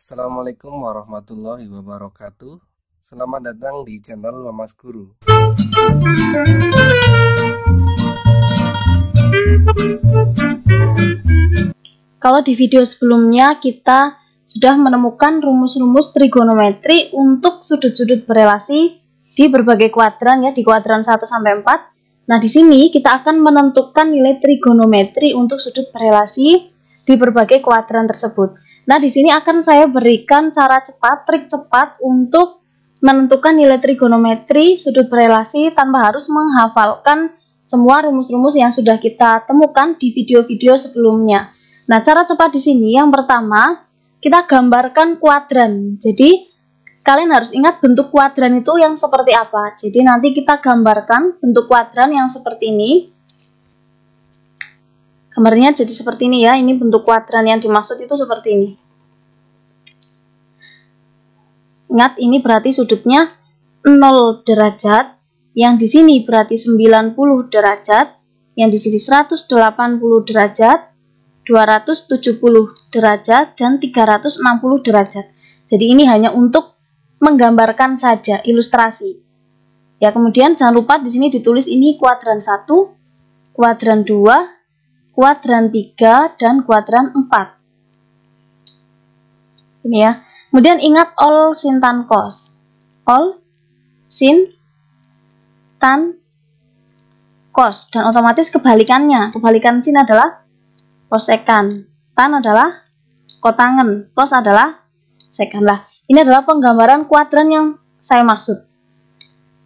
Assalamualaikum warahmatullahi wabarakatuh. Selamat datang di channel Mamas Guru. Kalau di video sebelumnya kita sudah menemukan rumus-rumus trigonometri untuk sudut-sudut berelasi di berbagai kuadran ya, di kuadran 1 sampai 4. Nah, di sini kita akan menentukan nilai trigonometri untuk sudut berelasi di berbagai kuadran tersebut. Nah, di sini akan saya berikan cara cepat, trik cepat untuk menentukan nilai trigonometri sudut berelasi tanpa harus menghafalkan semua rumus-rumus yang sudah kita temukan di video-video sebelumnya. Nah, cara cepat di sini yang pertama, kita gambarkan kuadran. Jadi, kalian harus ingat bentuk kuadran itu yang seperti apa. Jadi, nanti kita gambarkan bentuk kuadran yang seperti ini. Gambarnya jadi seperti ini ya, ini bentuk kuadran yang dimaksud itu seperti ini. Ingat, ini berarti sudutnya 0 derajat, yang di sini berarti 90 derajat, yang di sini 180 derajat, 270 derajat, dan 360 derajat. Jadi ini hanya untuk menggambarkan saja, ilustrasi. Ya, kemudian jangan lupa di sini ditulis ini kuadran 1, kuadran 2, kuadran 3, dan kuadran 4. Ini ya. Kemudian ingat all sin tan cos. All sin tan cos. Dan otomatis kebalikannya. Kebalikan sin adalah kosekan. Tan adalah kotangen. Cos adalah sekan. Lah, ini adalah penggambaran kuadran yang saya maksud.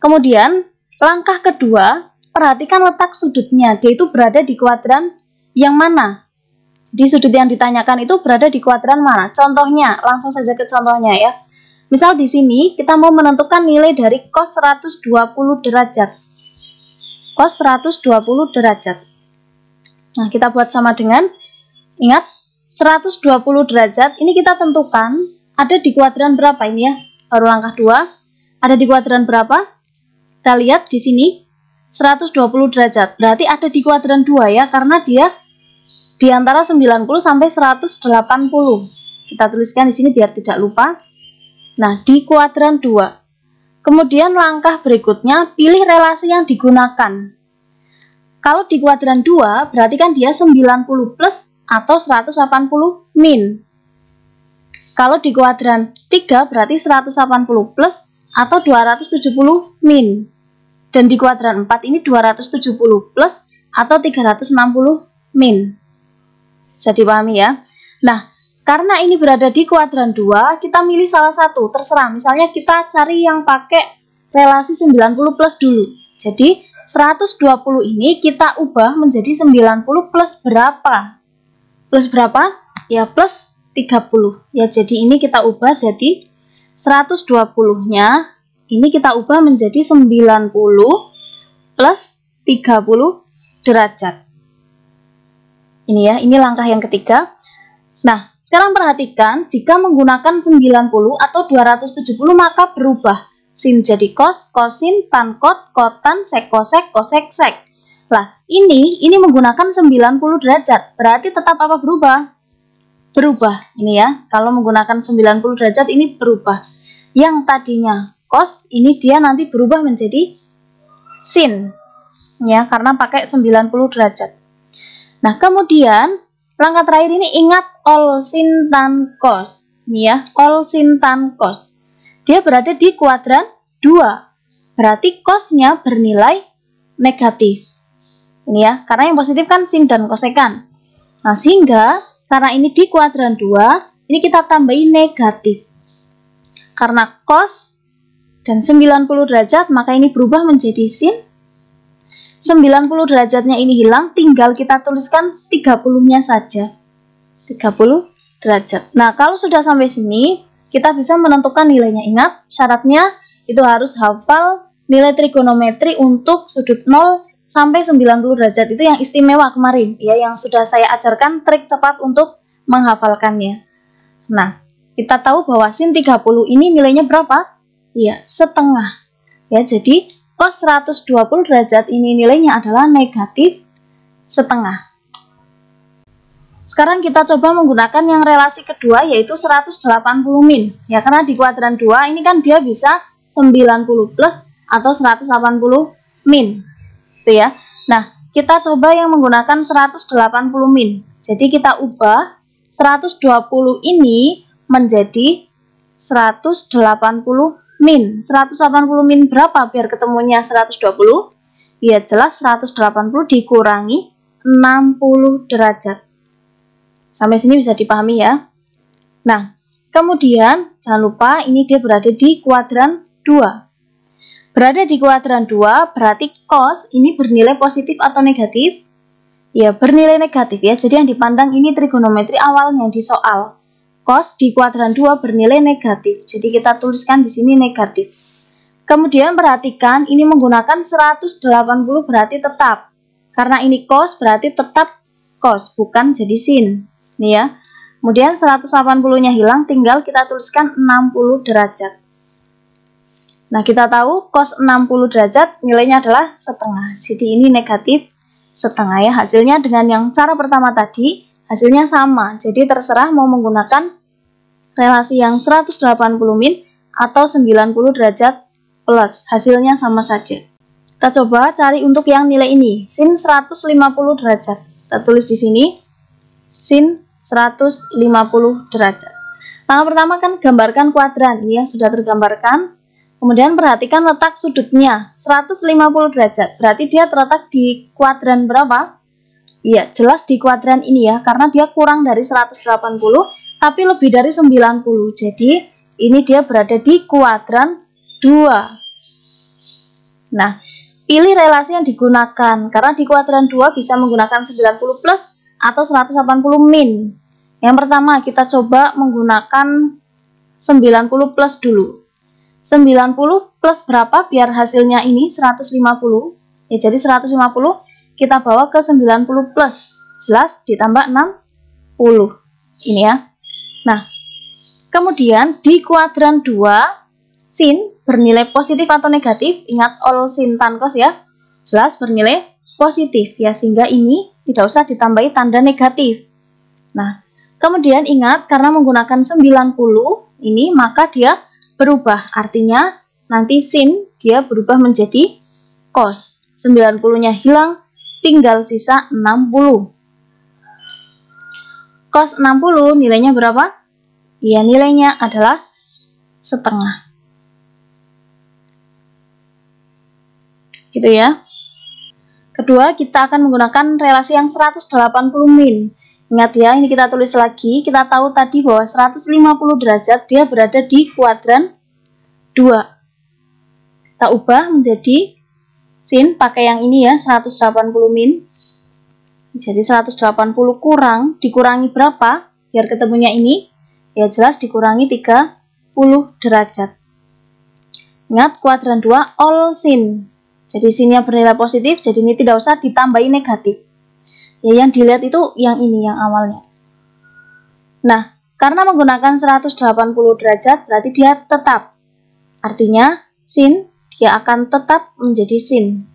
Kemudian, langkah kedua, perhatikan letak sudutnya. Dia itu berada di kuadran yang mana? Di sudut yang ditanyakan itu berada di kuadran mana? Contohnya, langsung saja ke contohnya ya. Misal di sini kita mau menentukan nilai dari cos 120 derajat. Cos 120 derajat. Nah, kita buat sama dengan, ingat, 120 derajat, ini kita tentukan ada di kuadran berapa ini ya? Baru langkah 2. Ada di kuadran berapa? Kita lihat di sini, 120 derajat. Berarti ada di kuadran 2 ya, karena dia di antara 90 sampai 180. Kita tuliskan di sini biar tidak lupa. Nah, di kuadran 2. Kemudian langkah berikutnya, pilih relasi yang digunakan. Kalau di kuadran 2, berarti kan dia 90 plus atau 180 min. Kalau di kuadran 3, berarti 180 plus atau 270 min. Dan di kuadran 4 ini 270 plus atau 360 min. Bisa dipahami ya. Nah, karena ini berada di kuadran 2, kita milih salah satu, terserah. Misalnya kita cari yang pakai relasi 90 plus dulu. Jadi, 120 ini kita ubah menjadi 90 plus berapa? Plus berapa? Ya, plus 30. Ya, jadi ini kita ubah jadi 120-nya, ini kita ubah menjadi 90 plus 30 derajat. Ini ya, ini langkah yang ketiga. Nah, sekarang perhatikan, jika menggunakan 90 atau 270 maka berubah. Sin jadi cos, kosin, tan kot, kotan, sek kosek, kosek sek. Lah, ini menggunakan 90 derajat. Berarti tetap apa berubah? Berubah. Ini ya, kalau menggunakan 90 derajat ini berubah. Yang tadinya cos, ini dia nanti berubah menjadi sin. Ya, karena pakai 90 derajat. Nah, kemudian langkah terakhir ini ingat all sin tan cos. Ini ya, all sin tan cos. Dia berada di kuadran 2. Berarti cosnya bernilai negatif. Ini ya, karena yang positif kan sin dan kosekan. Nah, sehingga karena ini di kuadran 2, ini kita tambahin negatif. Karena cos dan 90 derajat, maka ini berubah menjadi sin. 90 derajatnya ini hilang, tinggal kita tuliskan 30-nya saja. 30 derajat. Nah, kalau sudah sampai sini, kita bisa menentukan nilainya. Ingat, syaratnya itu harus hafal nilai trigonometri untuk sudut 0 sampai 90 derajat. Itu yang istimewa kemarin, ya, yang sudah saya ajarkan trik cepat untuk menghafalkannya. Nah, kita tahu bahwa sin 30 ini nilainya berapa? Iya, setengah. Ya, jadi cos 120 derajat ini nilainya adalah negatif setengah. Sekarang kita coba menggunakan yang relasi kedua, yaitu 180 min. Ya, karena di kuadran 2 ini kan dia bisa 90 plus atau 180 min. Itu ya. Nah, kita coba yang menggunakan 180 min. Jadi kita ubah 120 ini menjadi 180 min. 180 min berapa biar ketemunya 120? Ya jelas 180 dikurangi 60 derajat. Sampai sini bisa dipahami ya. Nah, kemudian jangan lupa ini dia berada di kuadran 2. Berada di kuadran 2 berarti cos ini bernilai positif atau negatif? Ya, bernilai negatif ya. Jadi yang dipandang ini trigonometri awalnya di soal. Cos di kuadran 2 bernilai negatif. Jadi kita tuliskan di sini negatif. Kemudian perhatikan ini menggunakan 180 berarti tetap. Karena ini cos berarti tetap cos, bukan jadi sin. Nih ya. Kemudian 180-nya hilang, tinggal kita tuliskan 60 derajat. Nah, kita tahu cos 60 derajat nilainya adalah setengah. Jadi ini negatif setengah ya. Hasilnya dengan yang cara pertama tadi, hasilnya sama. Jadi terserah mau menggunakan relasi yang 180 min atau 90 derajat plus. Hasilnya sama saja. Kita coba cari untuk yang nilai ini. Sin 150 derajat. Kita tulis di sini. Sin 150 derajat. Langkah pertama kan gambarkan kuadran. Ini ya sudah tergambarkan. Kemudian perhatikan letak sudutnya. 150 derajat. Berarti dia terletak di kuadran berapa? Iya, jelas di kuadran ini ya. Karena dia kurang dari 180, tapi lebih dari 90. Jadi ini dia berada di kuadran 2. Nah, pilih relasi yang digunakan. Karena di kuadran 2 bisa menggunakan 90 plus atau 180 min. Yang pertama kita coba menggunakan 90 plus dulu. 90 plus berapa biar hasilnya ini 150. Ya, jadi 150 kita bawa ke 90 plus. Jelas ditambah 60. Ini ya. Nah, kemudian di kuadran 2 sin bernilai positif atau negatif. Ingat all sin tan cos ya. Jelas bernilai positif ya, sehingga ini tidak usah ditambahi tanda negatif. Nah, kemudian ingat karena menggunakan 90 ini maka dia berubah. Artinya nanti sin dia berubah menjadi cos. 90-nya hilang, tinggal sisa 60. Cos 60 nilainya berapa? Ya, nilainya adalah setengah. Gitu ya. Kedua, kita akan menggunakan relasi yang 180 min. Ingat ya, ini kita tulis lagi. Kita tahu tadi bahwa 150 derajat dia berada di kuadran 2. Kita ubah menjadi sin, pakai yang ini ya, 180 min. Jadi 180 kurang, dikurangi berapa? Biar ketemunya ini, ya jelas dikurangi 30 derajat. Ingat, kuadran 2 all sin. Jadi sinnya bernilai positif, jadi ini tidak usah ditambahi negatif. Ya, yang dilihat itu yang ini, yang awalnya. Nah, karena menggunakan 180 derajat, berarti dia tetap. Artinya, sin, dia akan tetap menjadi sin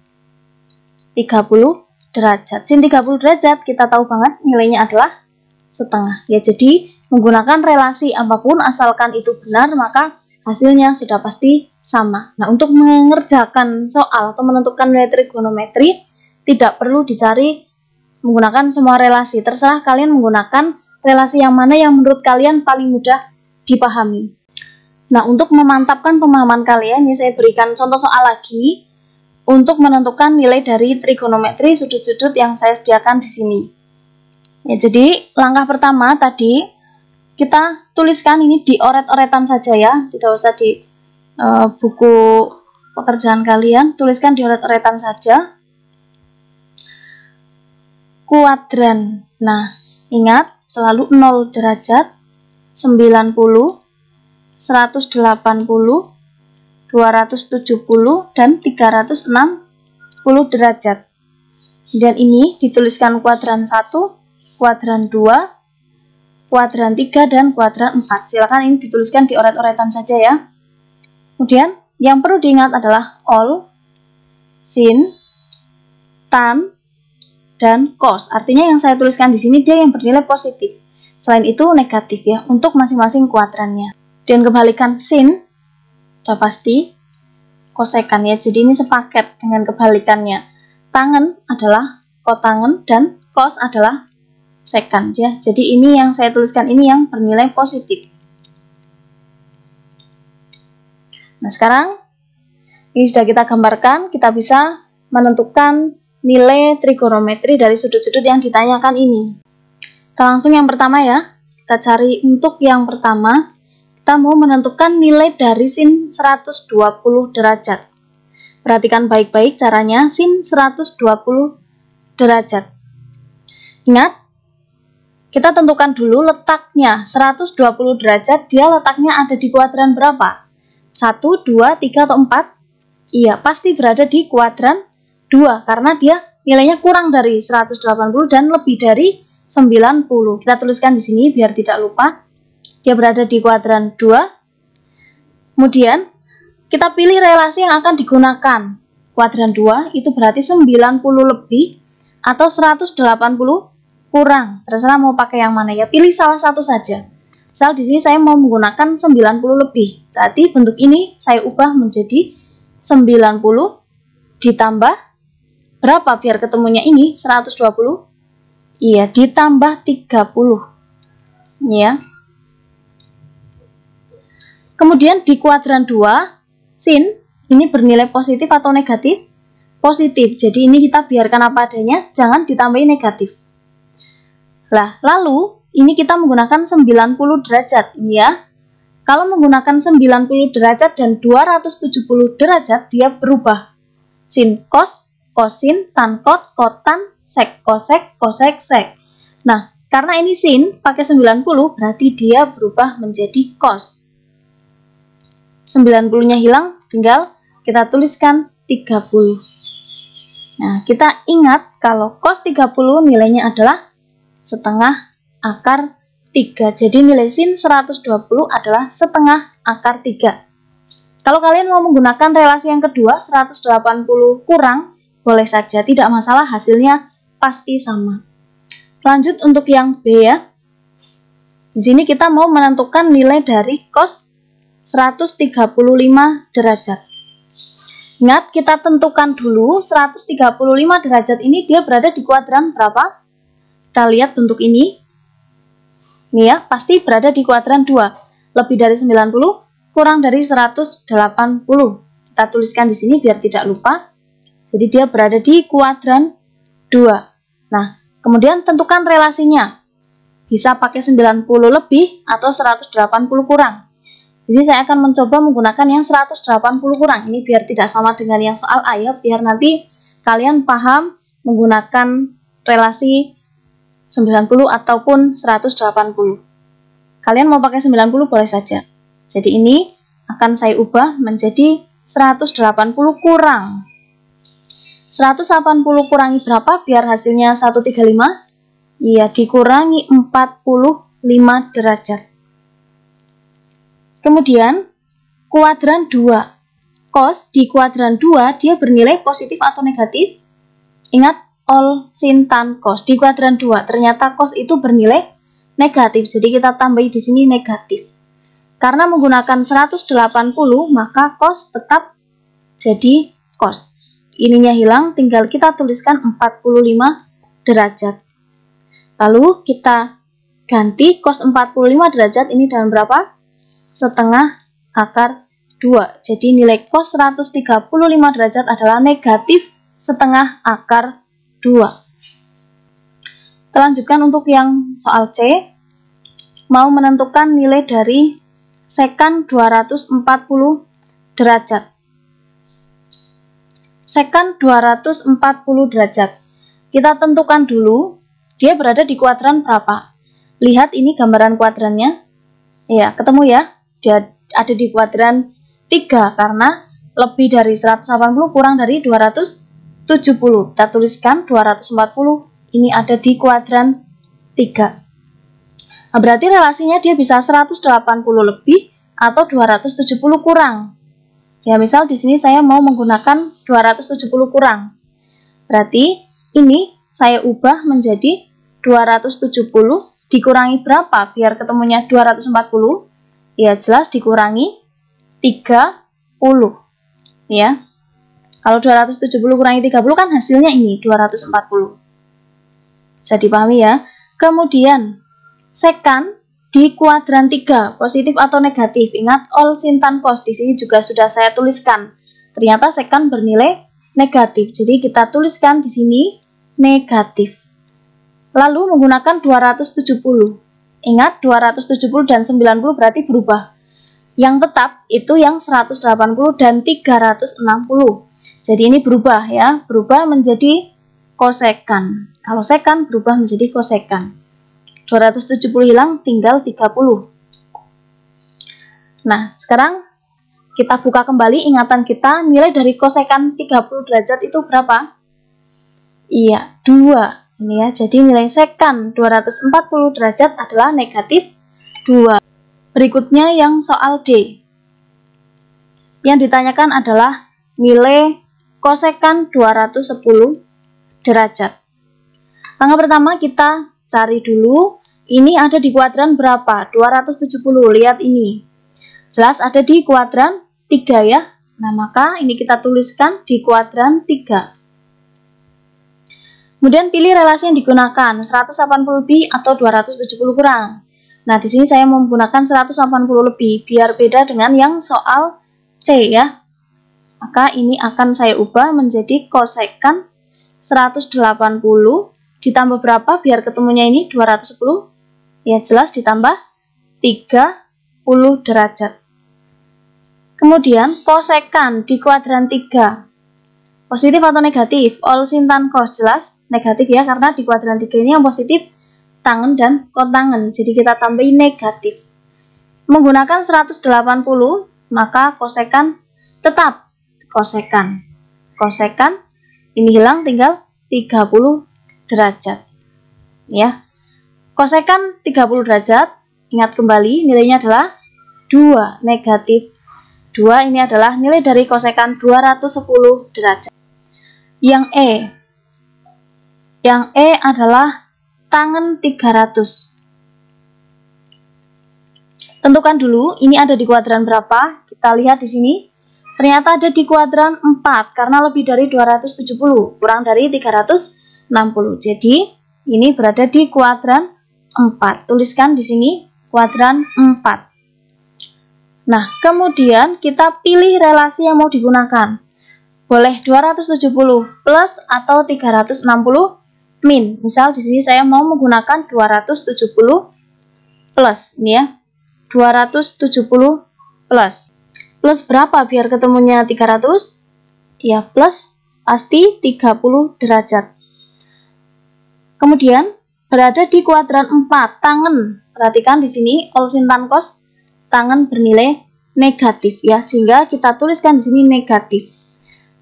30 derajat. Sin 30 derajat, kita tahu banget nilainya adalah setengah. Ya, jadi menggunakan relasi apapun, asalkan itu benar, maka hasilnya sudah pasti sama. Nah, untuk mengerjakan soal atau menentukan nilai trigonometri, tidak perlu dicari menggunakan semua relasi. Terserah kalian menggunakan relasi yang mana yang menurut kalian paling mudah dipahami. Nah, untuk memantapkan pemahaman kalian, ini saya berikan contoh soal lagi untuk menentukan nilai dari trigonometri sudut-sudut yang saya sediakan di sini. Ya, jadi langkah pertama tadi kita tuliskan ini di oret-oretan saja ya, tidak usah di buku pekerjaan kalian, tuliskan di oret-oretan saja. Kuadran. Nah, ingat selalu 0 derajat, 90, 180, 270, dan 360 derajat. Dan ini dituliskan kuadran 1, kuadran 2, kuadran 3, dan kuadran 4. Silakan ini dituliskan di oret-oretan saja ya. Kemudian, yang perlu diingat adalah all, sin, tan, dan cos. Artinya yang saya tuliskan di sini dia yang bernilai positif. Selain itu negatif ya untuk masing-masing kuadrannya. Dan kebalikan sin sudah pasti kosekan ya. Jadi ini sepaket dengan kebalikannya. Tangen adalah kotangen dan cos adalah sekan ya. Jadi ini yang saya tuliskan ini yang bernilai positif. Nah, sekarang ini sudah kita gambarkan, kita bisa menentukan nilai trigonometri dari sudut-sudut yang ditanyakan ini. Kita langsung yang pertama ya. Kita cari untuk yang pertama, kita mau menentukan nilai dari sin 120 derajat. Perhatikan baik-baik caranya, sin 120 derajat. Ingat, kita tentukan dulu letaknya. 120 derajat, dia letaknya ada di kuadran berapa? 1, 2, 3, atau 4? Iya, pasti berada di kuadran 2, karena dia nilainya kurang dari 180 dan lebih dari 90. Kita tuliskan di sini biar tidak lupa. Dia berada di kuadran 2. Kemudian, kita pilih relasi yang akan digunakan. Kuadran 2 itu berarti 90 lebih atau 180 kurang. Terserah mau pakai yang mana ya. Pilih salah satu saja. Misal di sini saya mau menggunakan 90 lebih. Berarti bentuk ini saya ubah menjadi 90 ditambah berapa biar ketemunya ini 120? Iya, ditambah 30. Ya. Kemudian di kuadran 2, sin ini bernilai positif atau negatif? Positif. Jadi ini kita biarkan apa adanya, jangan ditambahi negatif. Lah, lalu ini kita menggunakan 90 derajat, ya. Kalau menggunakan 90 derajat dan 270 derajat, dia berubah. Sin, cos, kosin, tan, kot, kotan, sek, kosek, kosek, sek. Nah, karena ini sin pakai 90, berarti dia berubah menjadi cos. 90-nya hilang, tinggal kita tuliskan 30. Nah, kita ingat kalau cos 30 nilainya adalah setengah akar 3. Jadi nilai sin 120 adalah setengah akar 3. Kalau kalian mau menggunakan relasi yang kedua, 180 kurang, boleh saja, tidak masalah, hasilnya pasti sama. Lanjut untuk yang B ya. Di sini kita mau menentukan nilai dari cos 135 derajat. Ingat, kita tentukan dulu 135 derajat ini dia berada di kuadran berapa? Kita lihat bentuk ini. Ini ya, pasti berada di kuadran 2. Lebih dari 90, kurang dari 180. Kita tuliskan di sini biar tidak lupa. Jadi dia berada di kuadran 2. Nah, kemudian tentukan relasinya. Bisa pakai 90 lebih atau 180 kurang. Jadi saya akan mencoba menggunakan yang 180 kurang. Ini biar tidak sama dengan yang soal A ya, biar nanti kalian paham menggunakan relasi 90 ataupun 180. Kalian mau pakai 90 boleh saja. Jadi ini akan saya ubah menjadi 180 kurang. 180 kurangi berapa biar hasilnya 135? Iya, dikurangi 45 derajat. Kemudian, kuadran 2. Cos di kuadran 2, dia bernilai positif atau negatif? Ingat, all, sin, tan, cos. Di kuadran 2, ternyata cos itu bernilai negatif. Jadi kita tambahi di sini negatif. Karena menggunakan 180, maka cos tetap jadi cos. Ininya hilang, tinggal kita tuliskan 45 derajat. Lalu kita ganti cos 45 derajat ini dengan berapa? Setengah akar 2. Jadi nilai cos 135 derajat adalah negatif setengah akar 2. Kita lanjutkan untuk yang soal C. Mau menentukan nilai dari sekan 240 derajat. Sekan 240 derajat. Kita tentukan dulu, dia berada di kuadran berapa? Lihat ini gambaran kuadrannya. Ya, ketemu ya? Dia ada di kuadran 3 karena lebih dari 180 kurang dari 270. Kita tuliskan 240 ini ada di kuadran 3. Nah, berarti relasinya dia bisa 180 lebih atau 270 kurang. Ya, misal di sini saya mau menggunakan 270 kurang. Berarti ini saya ubah menjadi 270 dikurangi berapa biar ketemunya 240? Ya jelas dikurangi 30 ya. Kalau 270 kurangi 30 kan hasilnya ini 240. Bisa dipahami ya. Kemudian sekan di kuadran 3, positif atau negatif. Ingat all sin tan cos di sini juga sudah saya tuliskan. Ternyata sekan bernilai negatif. Jadi kita tuliskan di sini negatif. Lalu menggunakan 270. Ingat 270 dan 90 berarti berubah. Yang tetap itu yang 180 dan 360. Jadi ini berubah ya, berubah menjadi kosekan. Kalau sekan berubah menjadi kosekan. 270 hilang, tinggal 30. Nah, sekarang kita buka kembali ingatan kita, nilai dari kosekan 30 derajat itu berapa? Iya, 2. Ini ya, jadi nilai sekan 240 derajat adalah negatif 2. Berikutnya yang soal D. Yang ditanyakan adalah nilai kosekan 210 derajat. Langkah pertama kita cari dulu, ini ada di kuadran berapa? 270, lihat ini. Jelas ada di kuadran 3 ya. Nah, maka ini kita tuliskan di kuadran 3. Kemudian pilih relasi yang digunakan, 180 lebih atau 270 kurang. Nah, di sini saya menggunakan 180 lebih, biar beda dengan yang soal C ya. Maka ini akan saya ubah menjadi kosekan 180 ditambah berapa biar ketemunya ini 210? Ya jelas ditambah 30 derajat. Kemudian kosekan di kuadran 3. Positif atau negatif? All sin tan cos jelas negatif ya, karena di kuadran 3 ini yang positif tangen dan kotangen. Jadi kita tambahin negatif. Menggunakan 180, maka kosekan tetap kosekan. Kosekan ini hilang, tinggal 30 derajat. Ya. Kosekan 30 derajat, ingat kembali nilainya adalah 2, negatif 2. Ini adalah nilai dari kosekan 210 derajat. Yang E adalah tangen 300. Tentukan dulu ini ada di kuadran berapa? Kita lihat di sini. Ternyata ada di kuadran 4 karena lebih dari 270, kurang dari 360. Jadi ini berada di kuadran 4. Tuliskan di sini kuadran 4. Nah, kemudian kita pilih relasi yang mau digunakan. Boleh 270 plus atau 360 min. Misal di sini saya mau menggunakan 270 plus, ini ya. 270 plus. Plus berapa biar ketemunya 300? Ya, plus pasti 30 derajat. Kemudian berada di kuadran 4, tangen. Perhatikan di sini all sin tan cos tangen bernilai negatif ya, sehingga kita tuliskan di sini negatif.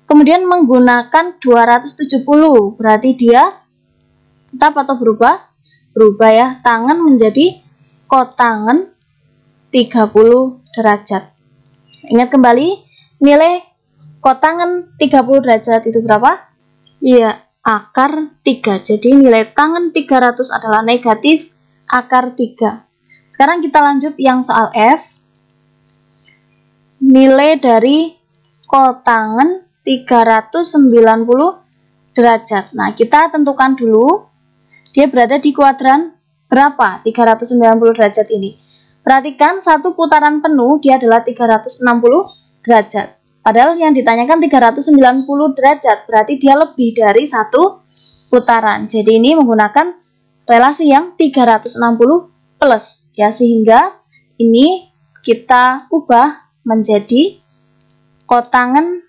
Kemudian menggunakan 270, berarti dia tetap atau berubah? Berubah ya, tangen menjadi kotangen 30 derajat. Ingat kembali, nilai kotangen 30 derajat itu berapa? Iya, akar 3. Jadi nilai tangen 300 adalah negatif akar 3. Sekarang kita lanjut yang soal F. Nilai dari kotangen 390 derajat. Nah, kita tentukan dulu dia berada di kuadran berapa 390 derajat ini. Perhatikan satu putaran penuh dia adalah 360 derajat. Padahal yang ditanyakan 390 derajat, berarti dia lebih dari satu putaran. Jadi ini menggunakan relasi yang 360 plus ya, sehingga ini kita ubah menjadi kotangen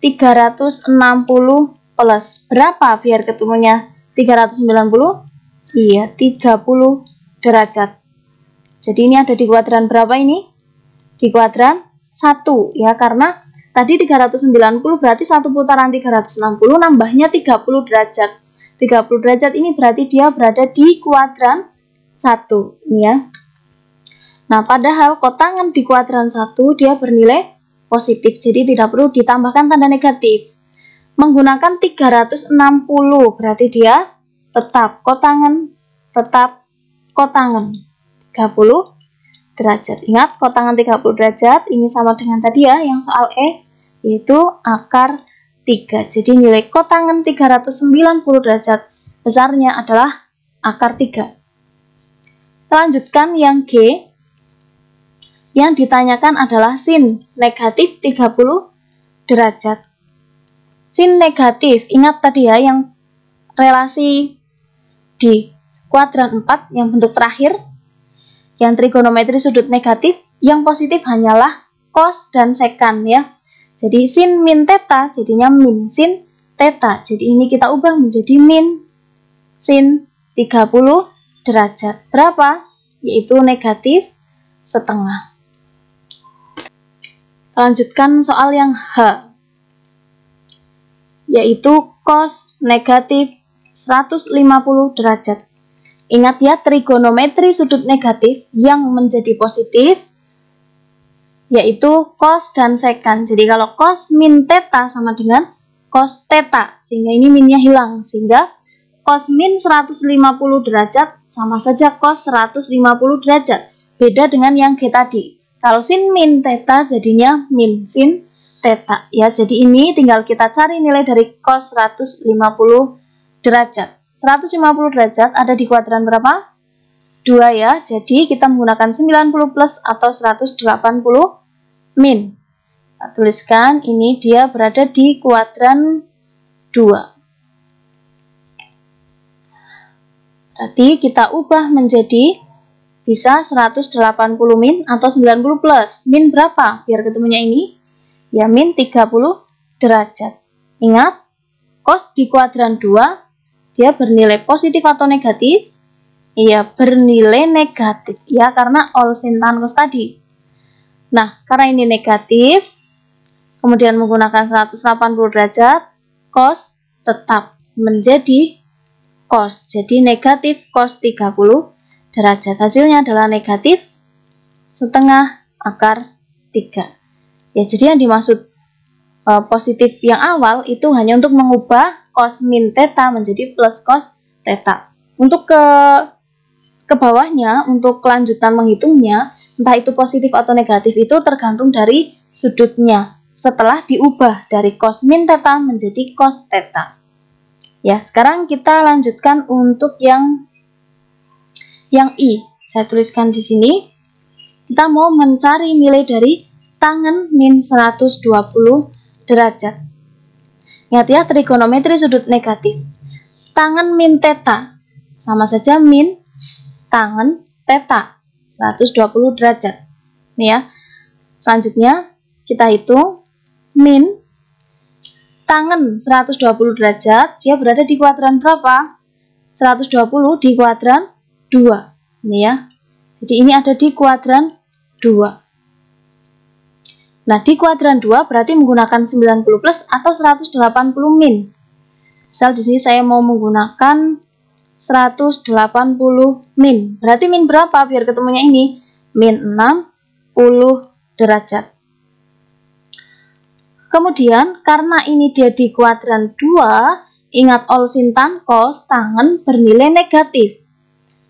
360 plus. Berapa biar ketemunya 390? Iya, 30 derajat. Jadi ini ada di kuadran berapa ini? Di kuadran 1 ya, karena tadi 390 berarti satu putaran 360 nambahnya 30 derajat. 30 derajat ini berarti dia berada di kuadran 1 ini ya. Nah, padahal kotangen di kuadran 1 dia bernilai positif, jadi tidak perlu ditambahkan tanda negatif. menggunakan 360, berarti dia tetap kotangan 30 derajat. Ingat, kotangan 30 derajat ini sama dengan tadi ya, yang soal E, yaitu akar 3. Jadi nilai kotangan 390 derajat besarnya adalah akar 3. Lanjutkan yang G. Yang ditanyakan adalah sin negatif 30 derajat. Sin negatif, ingat tadi ya, yang relasi di kuadran 4 yang bentuk terakhir, yang trigonometri sudut negatif, yang positif hanyalah cos dan sekan ya. Jadi sin min theta jadinya min sin theta. Jadi ini kita ubah menjadi min sin 30 derajat. Berapa? Yaitu negatif setengah. Lanjutkan soal yang H, yaitu cos negatif 150 derajat. Ingat ya, trigonometri sudut negatif yang menjadi positif yaitu cos dan sekan. Jadi kalau cos min theta sama dengan cos theta, sehingga ini minnya hilang, sehingga cos min 150 derajat sama saja cos 150 derajat. Beda dengan yang G tadi. Kalau sin min theta jadinya min sin theta ya. Jadi ini tinggal kita cari nilai dari cos 150 derajat. 150 derajat ada di kuadran berapa? 2 ya. Jadi kita menggunakan 90 plus atau 180 min. Kita tuliskan ini dia berada di kuadran 2. Berarti kita ubah menjadi bisa 180 min atau 90 plus. Min berapa? Biar ketemunya ini. Ya, min 30 derajat. Ingat, cos di kuadran 2, dia bernilai positif atau negatif? Iya, bernilai negatif. Ya, karena all sin tan cos tadi. Nah, karena ini negatif, kemudian menggunakan 180 derajat, cos tetap menjadi cos. Jadi negatif cos 30 derajat. Hasilnya adalah negatif setengah akar 3. Ya, jadi yang dimaksud positif yang awal itu hanya untuk mengubah cos min theta menjadi plus cos theta. Untuk ke bawahnya, untuk kelanjutan menghitungnya, entah itu positif atau negatif itu tergantung dari sudutnya. Setelah diubah dari cos min theta menjadi cos theta. Ya, sekarang kita lanjutkan untuk yang I, saya tuliskan di sini. Kita mau mencari nilai dari tangen min 120 derajat. Ingat ya, trigonometri sudut negatif. Tangen min theta sama saja min tangen theta 120 derajat. Nih ya. Selanjutnya kita hitung min tangen 120 derajat, dia berada di kuadran berapa? 120 di kuadran 2. Ini ya. Jadi ini ada di kuadran 2. Nah, di kuadran 2 berarti menggunakan 90 plus atau 180 min. Misal di sini saya mau menggunakan 180 min. Berarti min berapa biar ketemunya ini? Min 60 derajat. Kemudian karena ini dia di kuadran 2, ingat all sin tan cos tangen bernilai negatif.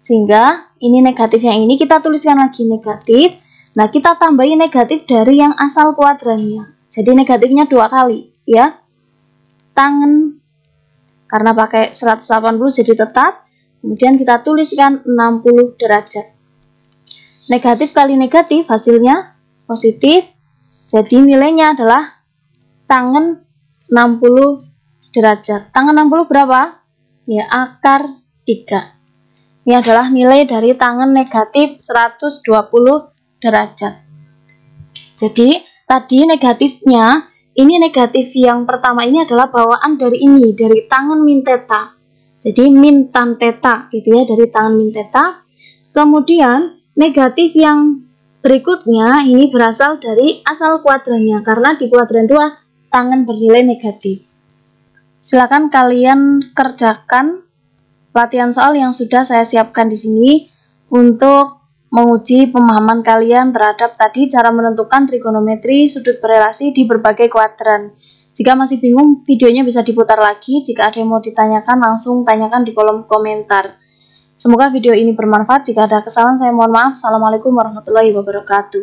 Sehingga ini negatif yang ini kita tuliskan lagi negatif. Nah, kita tambahin negatif dari yang asal kuadrannya. Jadi negatifnya 2 kali ya. Tangen karena pakai 180 jadi tetap. Kemudian kita tuliskan 60 derajat. Negatif kali negatif hasilnya positif. Jadi nilainya adalah tangen 60 derajat. Tangen 60 berapa? Ya, akar 3. Ini adalah nilai dari tangen negatif 120 derajat. Jadi, tadi negatifnya, ini negatif yang pertama ini adalah bawaan dari ini, dari tangen min theta. Jadi, min tan theta, gitu ya, dari tangen min theta. Kemudian, negatif yang berikutnya, ini berasal dari asal kuadrannya, karena di kuadran 2, tangen bernilai negatif. Silakan kalian kerjakan latihan soal yang sudah saya siapkan di sini untuk menguji pemahaman kalian terhadap tadi cara menentukan trigonometri sudut berelasi di berbagai kuadran. Jika masih bingung, videonya bisa diputar lagi. Jika ada yang mau ditanyakan, langsung tanyakan di kolom komentar. Semoga video ini bermanfaat. Jika ada kesalahan, saya mohon maaf. Assalamualaikum warahmatullahi wabarakatuh.